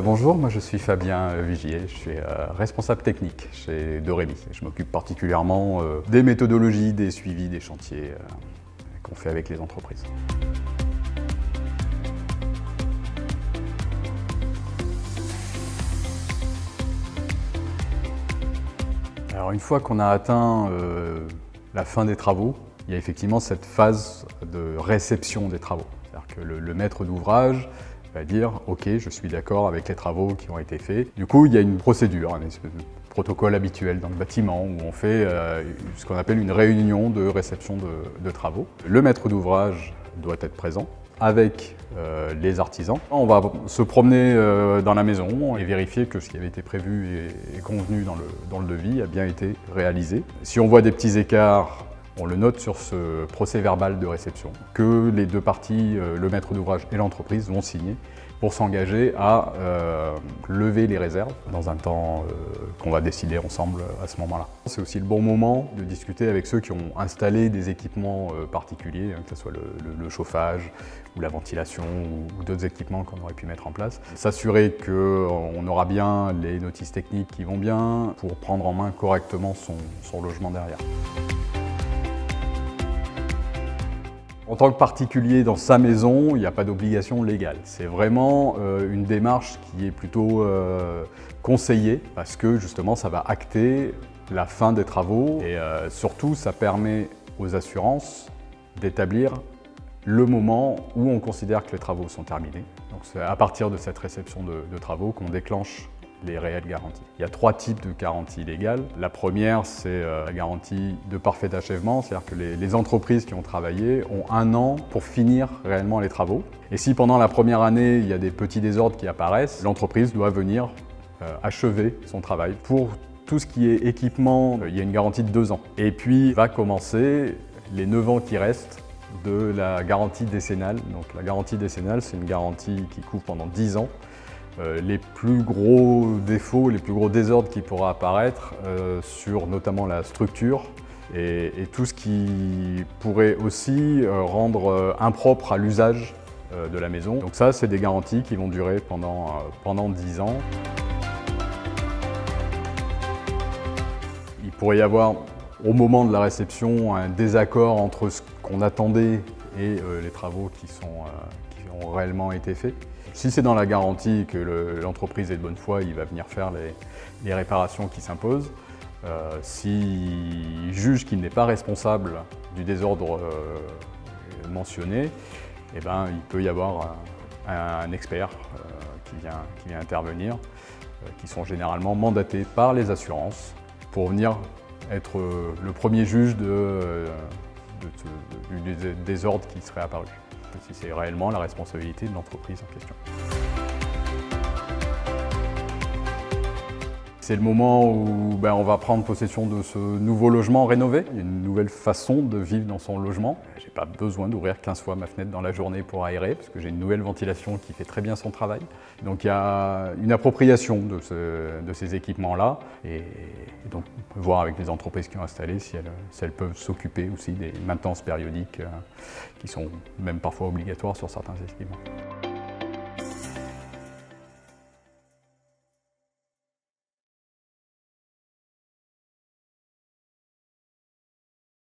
Bonjour, moi je suis Fabien Vigier, je suis responsable technique chez De Rémy. Je m'occupe particulièrement des méthodologies, des suivis des chantiers qu'on fait avec les entreprises. Alors une fois qu'on a atteint la fin des travaux, il y a effectivement cette phase de réception des travaux. C'est-à-dire que le maître d'ouvrage va dire « Ok, je suis d'accord avec les travaux qui ont été faits ». Du coup, il y a une procédure, un espèce de protocole habituel dans le bâtiment où on fait ce qu'on appelle une réunion de réception de travaux. Le maître d'ouvrage doit être présent avec les artisans. On va se promener dans la maison et vérifier que ce qui avait été prévu et convenu dans le devis a bien été réalisé. Si on voit des petits écarts, on le note sur ce procès-verbal de réception que les deux parties, le maître d'ouvrage et l'entreprise, vont signer pour s'engager à lever les réserves dans un temps qu'on va décider ensemble à ce moment-là. C'est aussi le bon moment de discuter avec ceux qui ont installé des équipements particuliers, que ce soit le chauffage ou la ventilation ou d'autres équipements qu'on aurait pu mettre en place. S'assurer qu'on aura bien les notices techniques qui vont bien pour prendre en main correctement son logement derrière. En tant que particulier dans sa maison, il n'y a pas d'obligation légale. C'est vraiment une démarche qui est plutôt conseillée parce que justement ça va acter la fin des travaux et surtout ça permet aux assurances d'établir le moment où on considère que les travaux sont terminés. Donc c'est à partir de cette réception de travaux qu'on déclenche les réelles garanties. Il y a 3 types de garanties légales. La première, c'est la garantie de parfait achèvement, c'est-à-dire que les entreprises qui ont travaillé ont 1 an pour finir réellement les travaux. Et si pendant la première année, il y a des petits désordres qui apparaissent, l'entreprise doit venir achever son travail. Pour tout ce qui est équipement, il y a une garantie de 2 ans. Et puis va commencer les 9 ans qui restent de la garantie décennale. Donc la garantie décennale, c'est une garantie qui couvre pendant 10 ans. Les plus gros défauts, les plus gros désordres qui pourraient apparaître sur notamment la structure et tout ce qui pourrait aussi rendre impropre à l'usage de la maison. Donc ça, c'est des garanties qui vont durer pendant 10 ans. Il pourrait y avoir au moment de la réception un désaccord entre ce qu'on attendait et les travaux qui ont réellement été faits. Si c'est dans la garantie que l'entreprise est de bonne foi, il va venir faire les réparations qui s'imposent. S'il juge qu'il n'est pas responsable du désordre mentionné, eh ben, il peut y avoir un expert qui vient intervenir, qui sont généralement mandatés par les assurances pour venir être le premier juge du désordre qui serait apparu, si c'est réellement la responsabilité de l'entreprise en question. C'est le moment où on va prendre possession de ce nouveau logement rénové, une nouvelle façon de vivre dans son logement. Je n'ai pas besoin d'ouvrir 15 fois ma fenêtre dans la journée pour aérer, parce que j'ai une nouvelle ventilation qui fait très bien son travail. Donc il y a une appropriation de ces équipements-là, et donc on peut voir avec les entreprises qui ont installé si elles peuvent s'occuper aussi des maintenances périodiques qui sont même parfois obligatoires sur certains équipements.